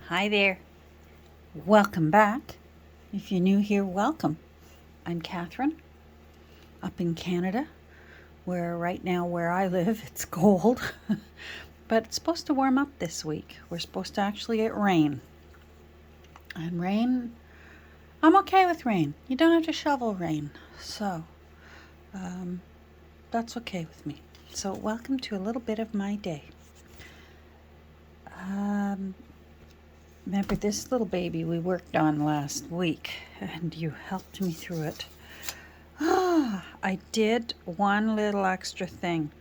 Hi there. Welcome back. If you're new here, welcome. I'm Catherine, up in Canada, where right now where I live, it's cold, but it's supposed to warm up this week. We're supposed to actually get rain. And rain, I'm okay with rain. You don't have to shovel rain, so that's okay with me. So welcome to a little bit of my day. Remember this little baby we worked on last week, and you helped me through it. I did one little extra thing.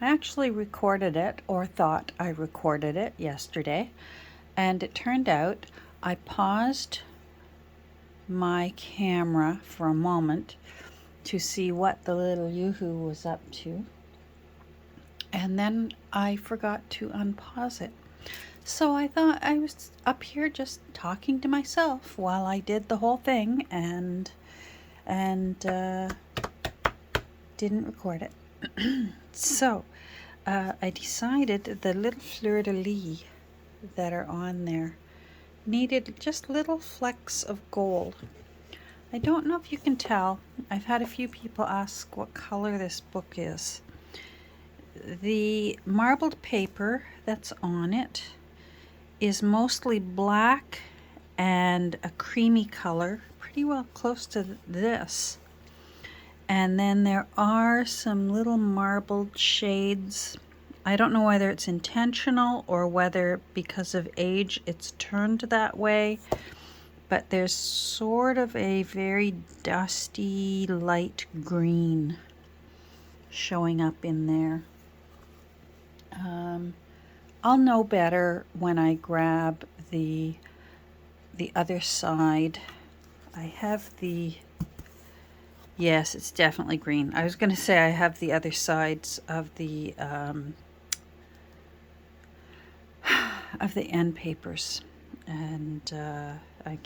I actually recorded it, or thought I recorded it yesterday, and it turned out I paused my camera for a moment to see what the little yoo-hoo was up to, and then I forgot to unpause it. So I thought I was up here just talking to myself while I did the whole thing and didn't record it. So I decided the little fleur-de-lis that are on there needed just little flecks of gold. I don't know if you can tell. I've had a few people ask what color this book is. The marbled paper that's on it is mostly black and a creamy color, pretty well close to this. And then there are some little marbled shades. I don't know whether it's intentional or whether because of age it's turned that way, but there's sort of a very dusty light green showing up in there. I'll know better when I grab the other side. I have yes, it's definitely green. I was going to say I have the other sides of the end papers, and I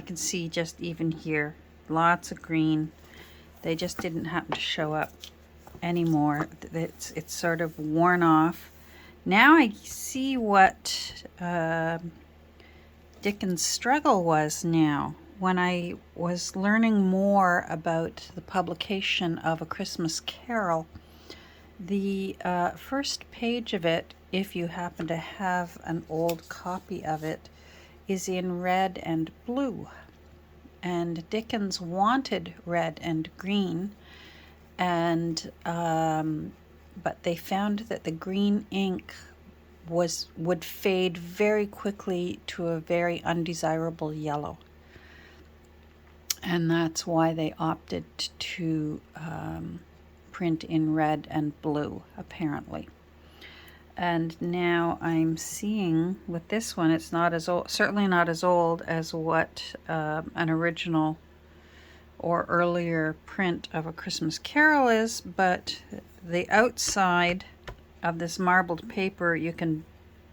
can see just even here lots of green. They just didn't happen to show up anymore. It's sort of worn off. Now I see what Dickens' struggle was now. When I was learning more about the publication of A Christmas Carol, the first page of it, if you happen to have an old copy of it, is in red and blue. And Dickens wanted red and green, and but they found that the green ink would fade very quickly to a very undesirable yellow. And that's why they opted to print in red and blue, apparently. And now I'm seeing with this one, it's not as old, certainly not as old as what an original or earlier print of A Christmas Carol is, but the outside of this marbled paper, you can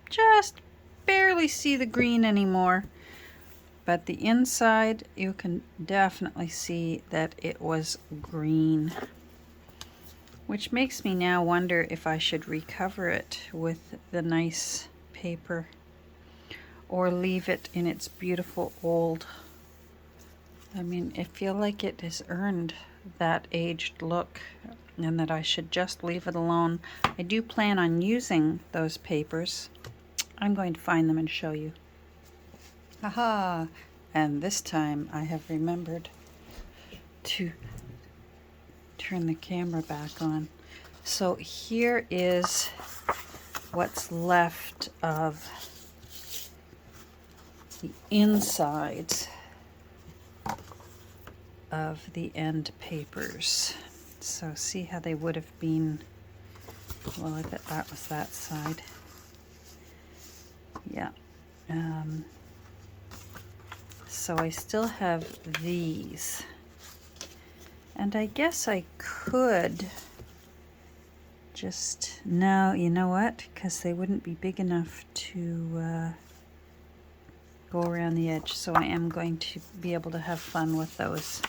just barely see the green anymore, but the inside you can definitely see that it was green, which makes me now wonder if I should recover it with the nice paper or leave it in its beautiful old. I mean, I feel like it has earned that aged look and that I should just leave it alone. I do plan on using those papers. I'm going to find them and show you. Aha! And this time I have remembered to turn the camera back on. So here is what's left of the insides of the end papers. So see how they would have been. Well, I bet that was that side. Yeah. So I still have these. And I guess I could just, no, you know what? Because they wouldn't be big enough to go around the edge. So I am going to be able to have fun with those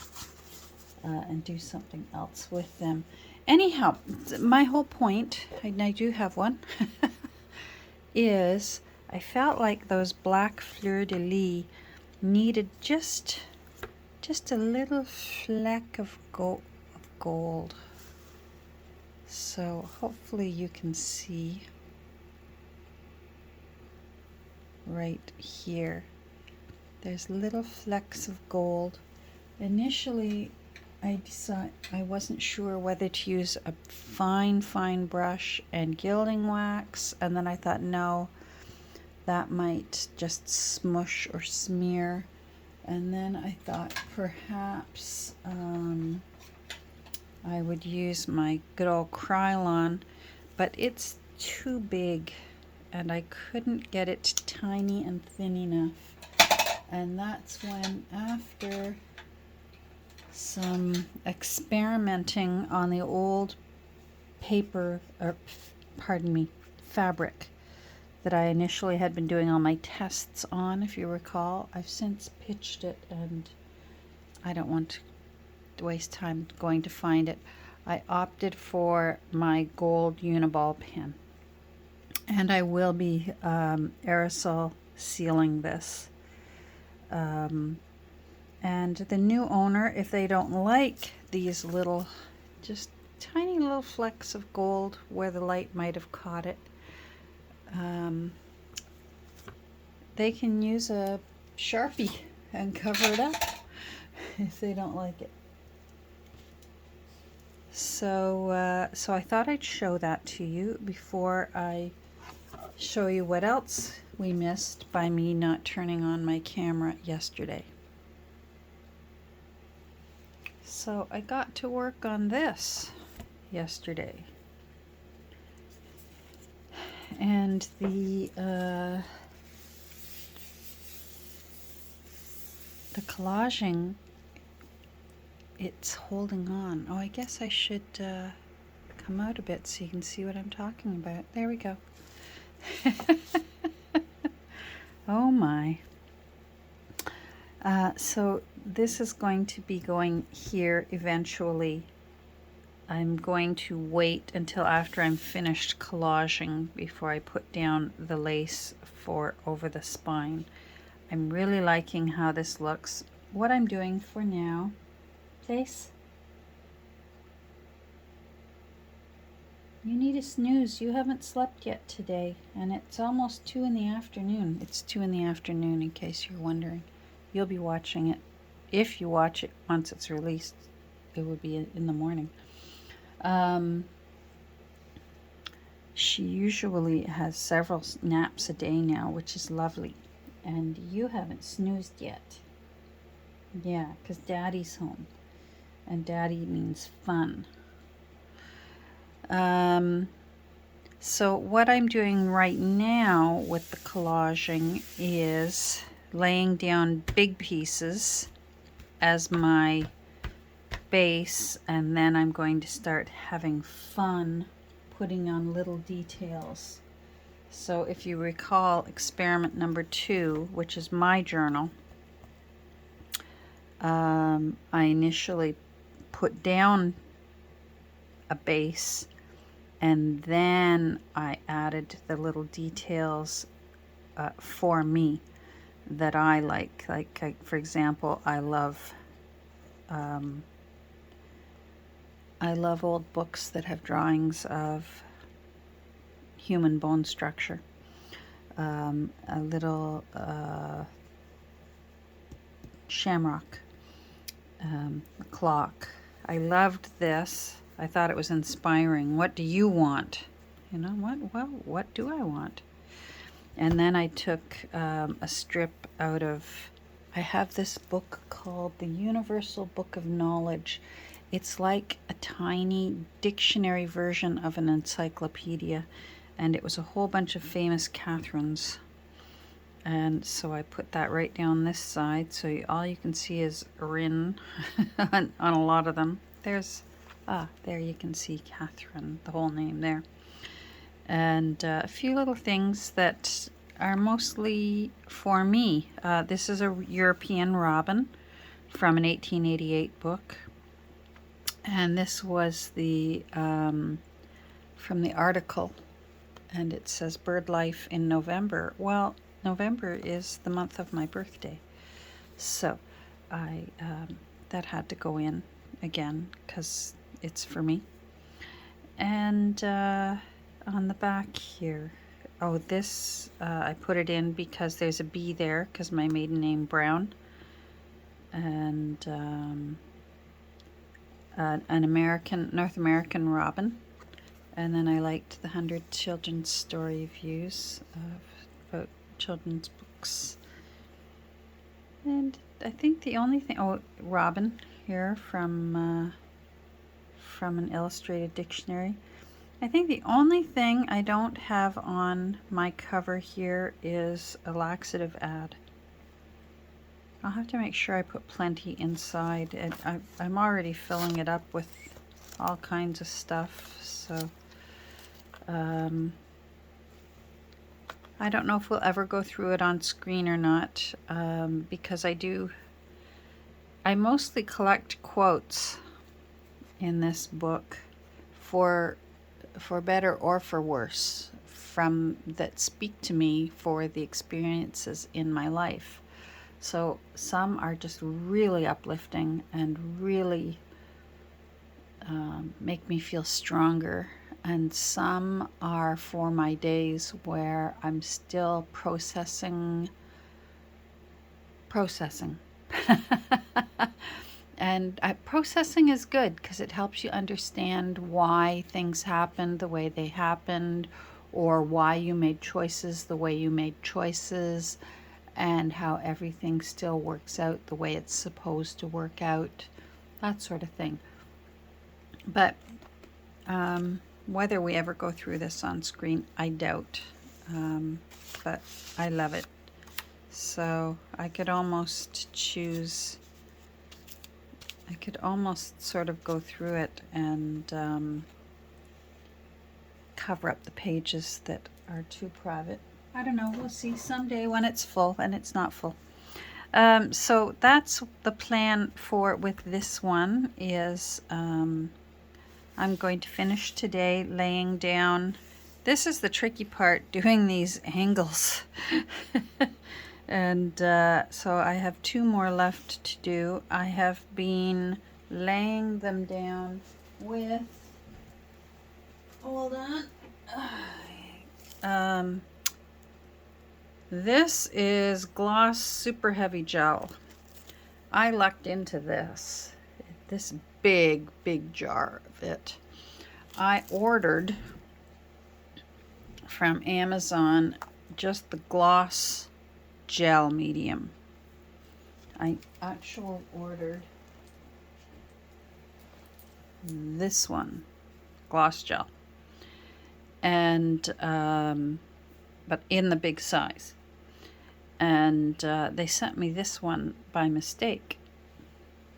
and do something else with them. Anyhow, my whole point, and I do have one, is I felt like those black fleur-de-lis needed just a little fleck of gold. So hopefully you can see right here. There's little flecks of gold. Initially, I wasn't sure whether to use a fine brush and gilding wax, and then I thought, no, that might just smush or smear. And then I thought perhaps I would use my good old Krylon, but it's too big and I couldn't get it tiny and thin enough. And that's when, after some experimenting on the old paper, or pardon me, fabric that I initially had been doing all my tests on, if you recall, I've since pitched it and I don't want to waste time going to find it. I opted for my gold Uniball pen, and I will be aerosol sealing this. And the new owner, if they don't like these little, just tiny little flecks of gold where the light might have caught it, they can use a Sharpie and cover it up if they don't like it. So, so I thought I'd show that to you before I show you what else we missed by me not turning on my camera yesterday. So I got to work on this yesterday. And the collaging, it's holding on. Oh, I guess I should come out a bit so you can see what I'm talking about. There we go. Oh my. So this is going to be going here eventually. I'm going to wait until after I'm finished collaging before I put down the lace for over the spine. I'm really liking how this looks. What I'm doing for now, Place, you need a snooze. You haven't slept yet today, and it's almost 2 in the afternoon. It's 2 in the afternoon, in case you're wondering. You'll be watching it. If you watch it once it's released, it will be in the morning. She usually has several naps a day now, which is lovely. And you haven't snoozed yet. Yeah, because Daddy's home. And Daddy means fun. So what I'm doing right now with the collaging is laying down big pieces as my base, and then I'm going to start having fun putting on little details. So if you recall experiment number 2, which is my journal, I initially put down a base and then I added the little details for me that I like for example, I love old books that have drawings of human bone structure. A little shamrock, a clock. I loved this. I thought it was inspiring. What do you want? You know what? Well, what do I want? And then I took a strip out of, I have this book called The Universal Book of Knowledge. It's like a tiny dictionary version of an encyclopedia, and it was a whole bunch of famous Catherines. And so I put that right down this side, so all you can see is Rin on a lot of them. There's, there you can see Catherine, the whole name there. And a few little things that are mostly for me. This is a European robin from an 1888 book. And this was the from the article and it says bird life in November. Well, November is the month of my birthday, so I that had to go in again because it's for me. And on the back here, oh, this I put it in because there's a B there because my maiden name Brown, and an North American robin. And then I liked the 100 children's story views about children's books. And I think the only thing, oh, robin here from an illustrated dictionary. I think the only thing I don't have on my cover here is a laxative ad. I'll have to make sure I put plenty inside. And I'm already filling it up with all kinds of stuff, so I don't know if we'll ever go through it on screen or not, because I mostly collect quotes in this book for better or for worse, that speak to me for the experiences in my life. So some are just really uplifting and really make me feel stronger, and some are for my days where I'm still processing. And processing is good because it helps you understand why things happened the way they happened, or why you made choices the way you made choices, and how everything still works out the way it's supposed to work out, that sort of thing. But whether we ever go through this on screen, I doubt. But I love it. So I could almost sort of go through it and cover up the pages that are too private. I don't know, we'll see someday when it's full, and it's not full. So that's the plan with this one is I'm going to finish today laying down. This is the tricky part, doing these angles. And so I have 2 more left to do. I have been laying them down with, hold on, this is Gloss Super Heavy Gel. I lucked into this big jar of it. I ordered from Amazon just the gloss gel medium. I actually ordered this one, gloss gel, and but in the big size. And they sent me this one by mistake.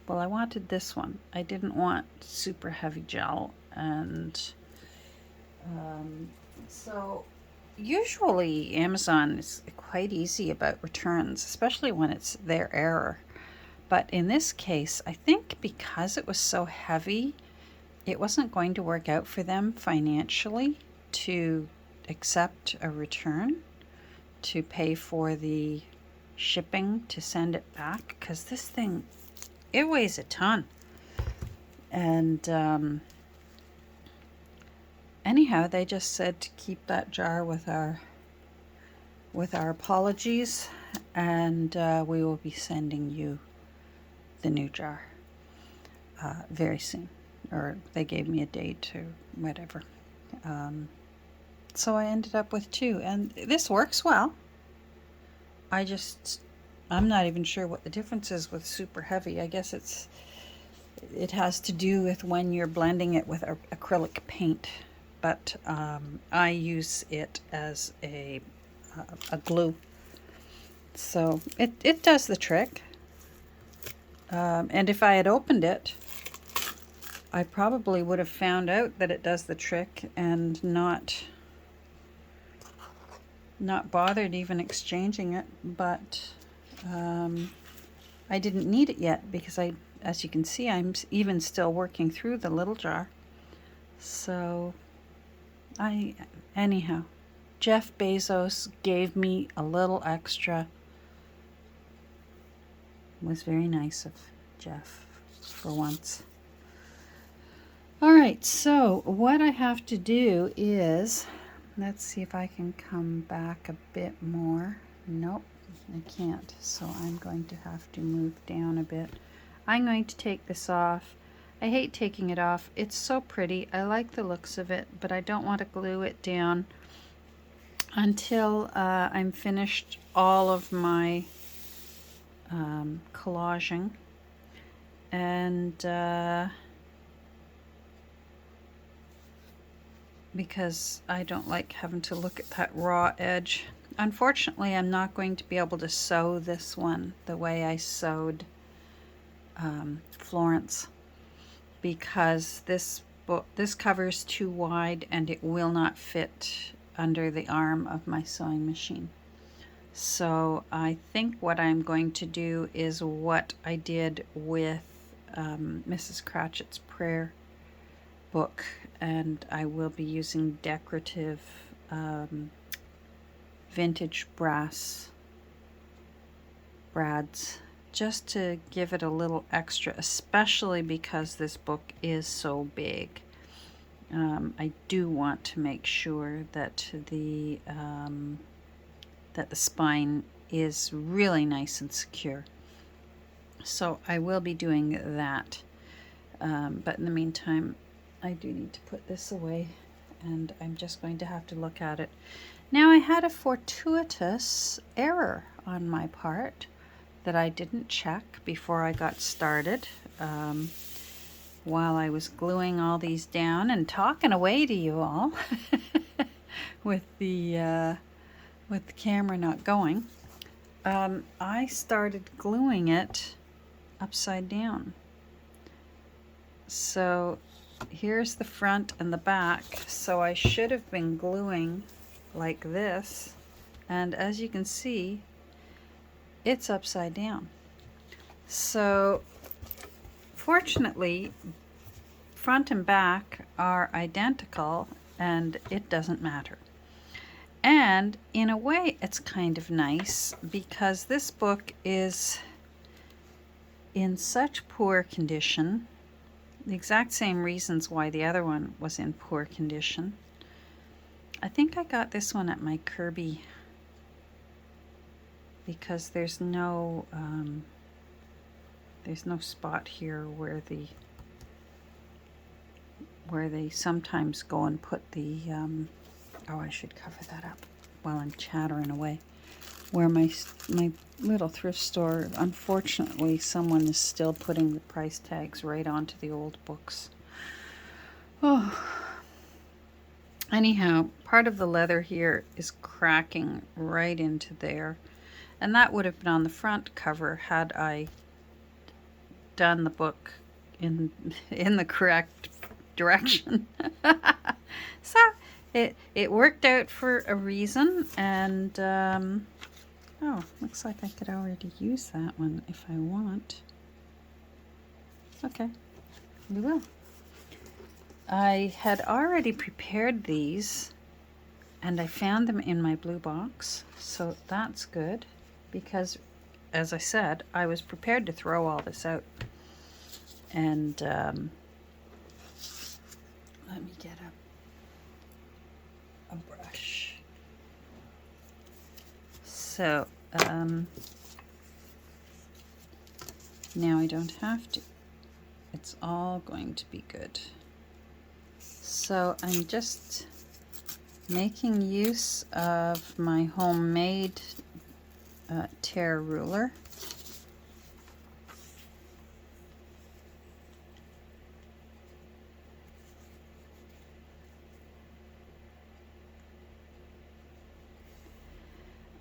Well, I wanted this one. I didn't want super heavy gel, and so usually Amazon is quite easy about returns, especially when it's their error. But in this case, I think because it was so heavy, it wasn't going to work out for them financially to accept a return, to pay for the shipping to send it back, because this thing, it weighs a ton. And anyhow, they just said to keep that jar with our apologies, and we will be sending you the new jar very soon. Or they gave me a date or whatever. So I ended up with 2, and this works well. I'm not even sure what the difference is with super heavy. I guess it has to do with when you're blending it with acrylic paint. But I use it as a glue, so it does the trick. And if I had opened it, I probably would have found out that it does the trick and not bothered even exchanging it. But I didn't need it yet because as you can see, I'm even still working through the little jar. So anyhow, Jeff Bezos gave me a little extra. It was very nice of Jeff for once. All right, so what I have to do is, let's see if I can come back a bit more. Nope, I can't. So I'm going to have to move down a bit. I'm going to take this off. I hate taking it off. It's so pretty. I like the looks of it, but I don't want to glue it down until I'm finished all of my collaging. And because I don't like having to look at that raw edge. Unfortunately, I'm not going to be able to sew this one the way I sewed Florence, because this cover is too wide and it will not fit under the arm of my sewing machine. So I think what I'm going to do is what I did with Mrs. Cratchit's prayer book, and I will be using decorative vintage brass brads just to give it a little extra, especially because this book is so big. I do want to make sure that the spine is really nice and secure. So I will be doing that. But in the meantime, I do need to put this away, and I'm just going to have to look at it. Now, I had a fortuitous error on my part that I didn't check before I got started. While I was gluing all these down and talking away to you all with the camera not going, I started gluing it upside down. So here's the front and the back. So I should have been gluing like this, and as you can see, it's upside down. So fortunately, front and back are identical and it doesn't matter. And in a way, it's kind of nice because this book is in such poor condition, the exact same reasons why the other one was in poor condition. I think I got this one at my Kirby because there's no spot here where they sometimes go and put the oh, I should cover that up while I'm chattering away. Where my little thrift store, unfortunately, someone is still putting the price tags right onto the old books. Oh. Anyhow, part of the leather here is cracking right into there. And that would have been on the front cover had I done the book in the correct direction. So it worked out for a reason, and oh, looks like I could already use that one if I want. Okay, we will. I had already prepared these, and I found them in my blue box, so that's good, because as I said, I was prepared to throw all this out. And let me get a brush. So now I don't have to. It's all going to be good. So I'm just making use of my homemade tear ruler.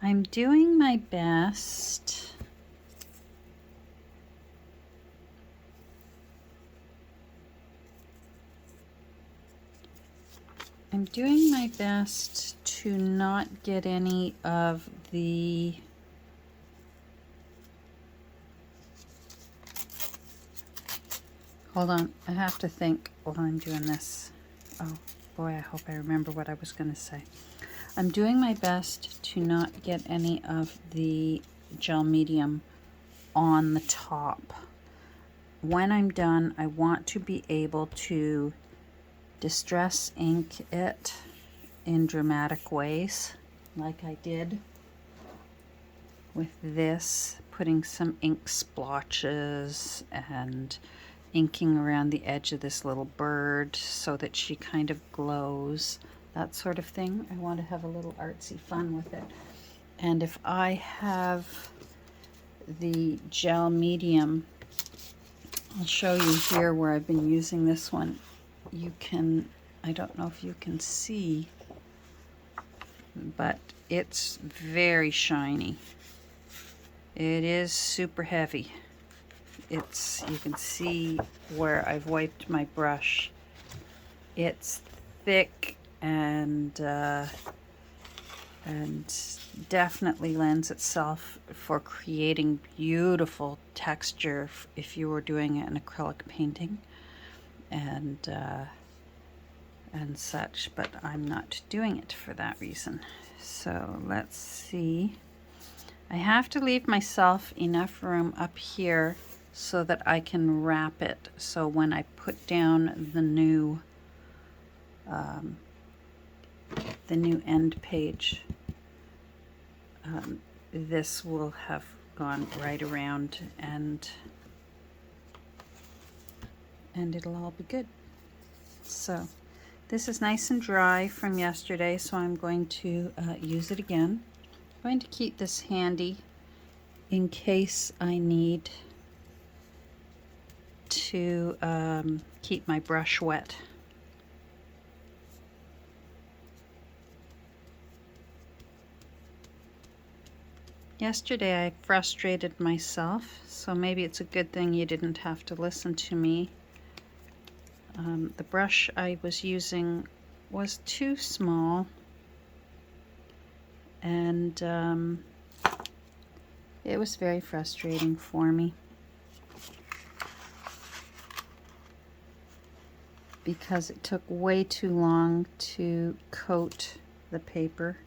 I'm doing my best to not get any of the hold on, I have to think while I'm doing this. Oh boy, I hope I remember what I was going to say. I'm doing my best to not get any of the gel medium on the top. When I'm done, I want to be able to distress ink it in dramatic ways, like I did with this, putting some ink splotches and inking around the edge of this little bird so that she kind of glows, that sort of thing. I want to have a little artsy fun with it. And if I have the gel medium, I'll show you here where I've been using this one. You can, I don't know if you can see, but it's very shiny. It is super heavy. It's, you can see where I've wiped my brush. It's thick and definitely lends itself for creating beautiful texture if you were doing it in acrylic painting and such, but I'm not doing it for that reason. So let's see. I have to leave myself enough room up here so that I can wrap it, so when I put down the new end page, this will have gone right around and it'll all be good. So this is nice and dry from yesterday, so I'm going to use it again. I'm going to keep this handy in case I need to keep my brush wet. Yesterday I frustrated myself, so maybe it's a good thing you didn't have to listen to me. The brush I was using was too small, and it was very frustrating for me because it took way too long to coat the paper.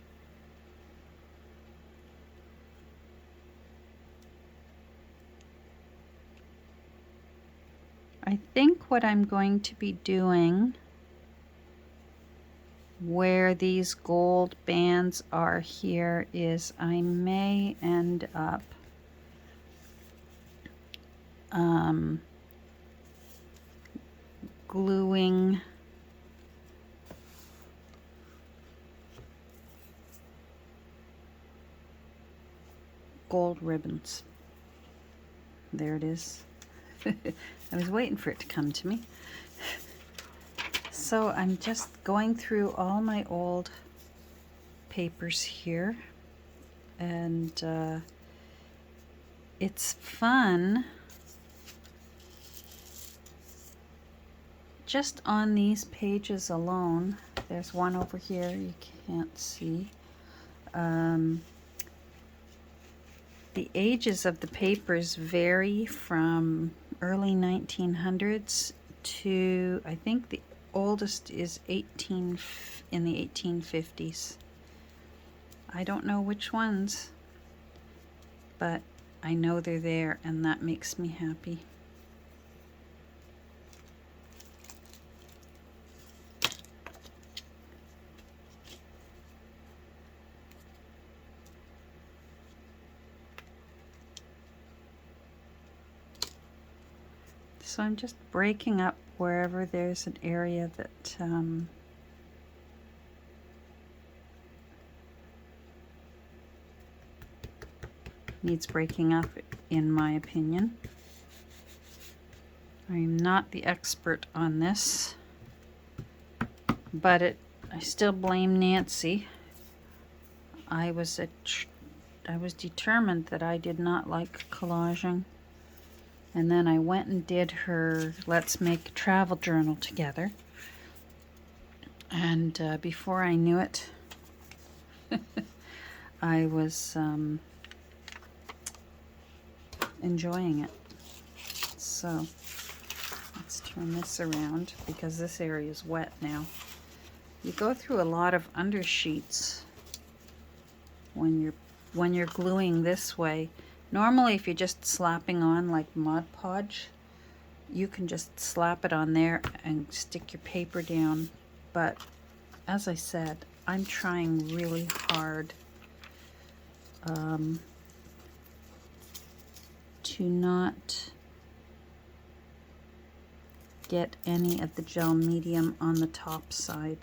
I think what I'm going to be doing where these gold bands are here is I may end up gluing gold ribbons. There it is. I was waiting for it to come to me. So I'm just going through all my old papers here, and it's fun just on these pages alone. There's one over here you can't see. The ages of the papers vary from early 1900s to, I think the oldest is in the 1850s. I don't know which ones, but I know they're there, and that makes me happy. So I'm just breaking up wherever there's an area that needs breaking up, in my opinion. I'm not the expert on this, but I still blame Nancy. I was determined that I did not like collaging. And then I went and did her Let's Make a Travel Journal together. And before I knew it, I was enjoying it. So let's turn this around because this area is wet now. You go through a lot of undersheets when you're gluing this way. Normally if you're just slapping on like Mod Podge, you can just slap it on there and stick your paper down. But as I said, I'm trying really hard to not get any of the gel medium on the top side.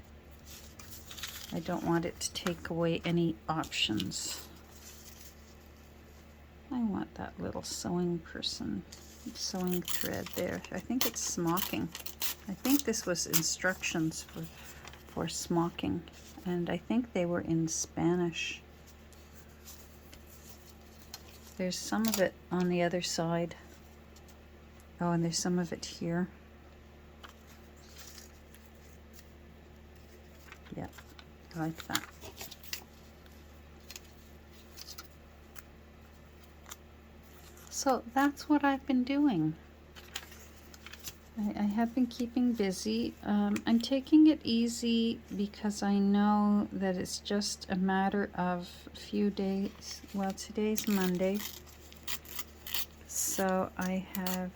I don't want it to take away any options. I want that little sewing thread there. I think it's smocking. I think this was instructions for smocking, and I think they were in Spanish. There's some of it on the other side. Oh, and there's some of it here. Yeah, I like that. So that's what I've been doing. I have been keeping busy. I'm taking it easy because I know that it's just a matter of a few days. Well, today's Monday. So I have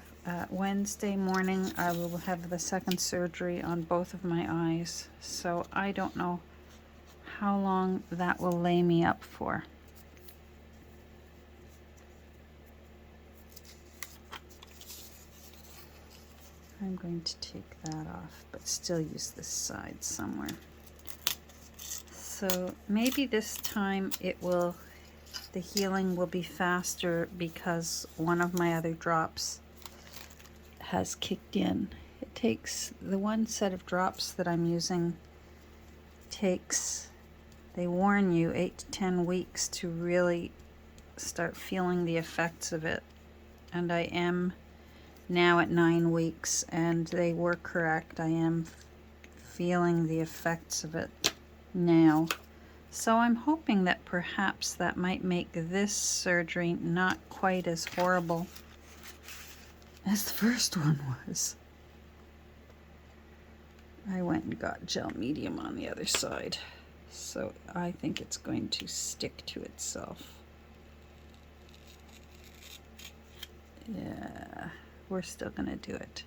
Wednesday morning I will have the second surgery on both of my eyes. So I don't know how long that will lay me up for. I'm going to take that off, but still use this side somewhere. So maybe this time the healing will be faster because one of my other drops has kicked in. It takes, the one set of drops that I'm using they warn you 8 to 10 weeks to really start feeling the effects of it. And I am now at 9 weeks, and they were correct. I am feeling the effects of it now. So I'm hoping that perhaps that might make this surgery not quite as horrible as the first one was. I went and got gel medium on the other side, so I think it's going to stick to itself. Yeah. We're still going to do it.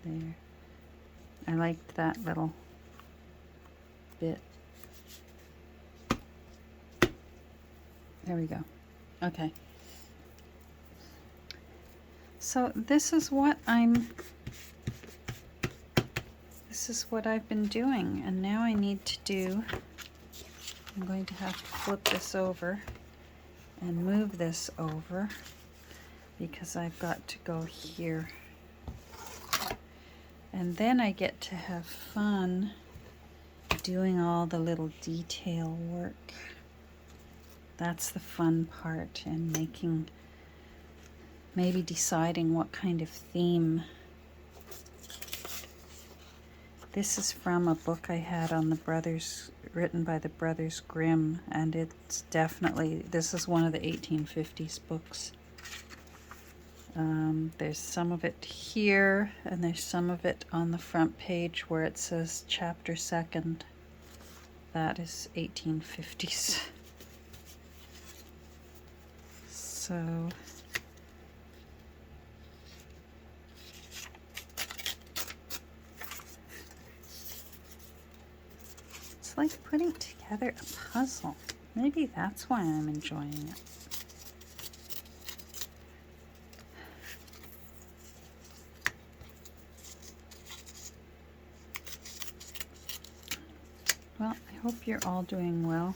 There. I liked that little bit. There we go. Okay. So this is what I've been doing, and now I need to do, I'm going to have to flip this over and move this over because I've got to go here. And then I get to have fun doing all the little detail work. That's the fun part, and maybe deciding what kind of theme. This is from a book I had on written by the Brothers Grimm, and it's definitely, this is one of the 1850s books. There's some of it here, and there's some of it on the front page where it says chapter 2nd. That is 1850s. So it's like putting together a puzzle. Maybe that's why I'm enjoying it. Well, I hope you're all doing well.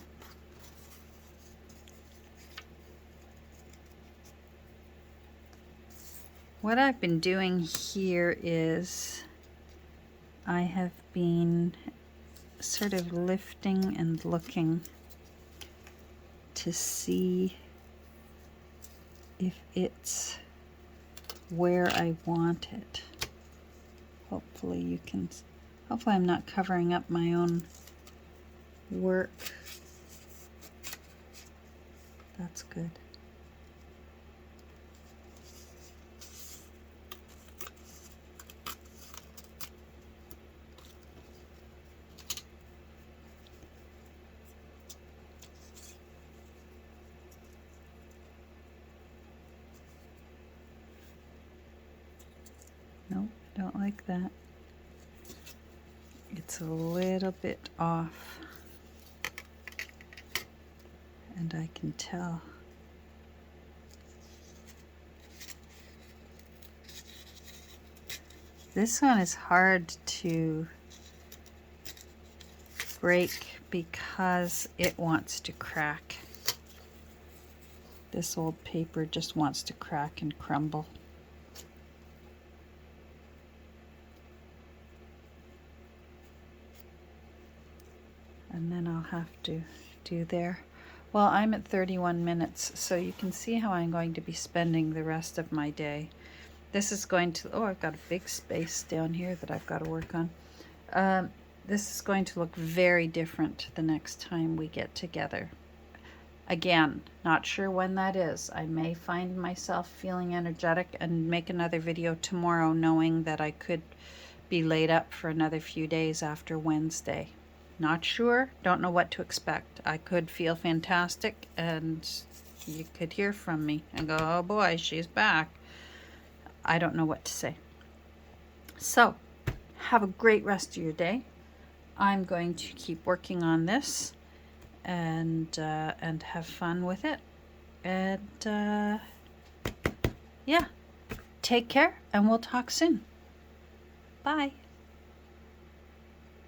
What I've been doing here is I have been sort of lifting and looking to see if it's where I want it. Hopefully you can, hopefully I'm not covering up my own work. That's good. Nope, I don't like that. It's a little bit off, and I can tell. This one is hard to break because it wants to crack. This old paper just wants to crack and crumble. And then I'll have to do there. Well, I'm at 31 minutes, so you can see how I'm going to be spending the rest of my day. This is going to, oh, I've got a big space down here that I've got to work on. This is going to look very different the next time we get together. Again, not sure when that is. I may find myself feeling energetic and make another video tomorrow, knowing that I could be laid up for another few days after Wednesday. Not sure, don't know what to expect. I could feel fantastic and you could hear from me and go, oh boy, she's back. I don't know what to say. So, have a great rest of your day. I'm going to keep working on this and have fun with it. And yeah, take care and we'll talk soon. Bye.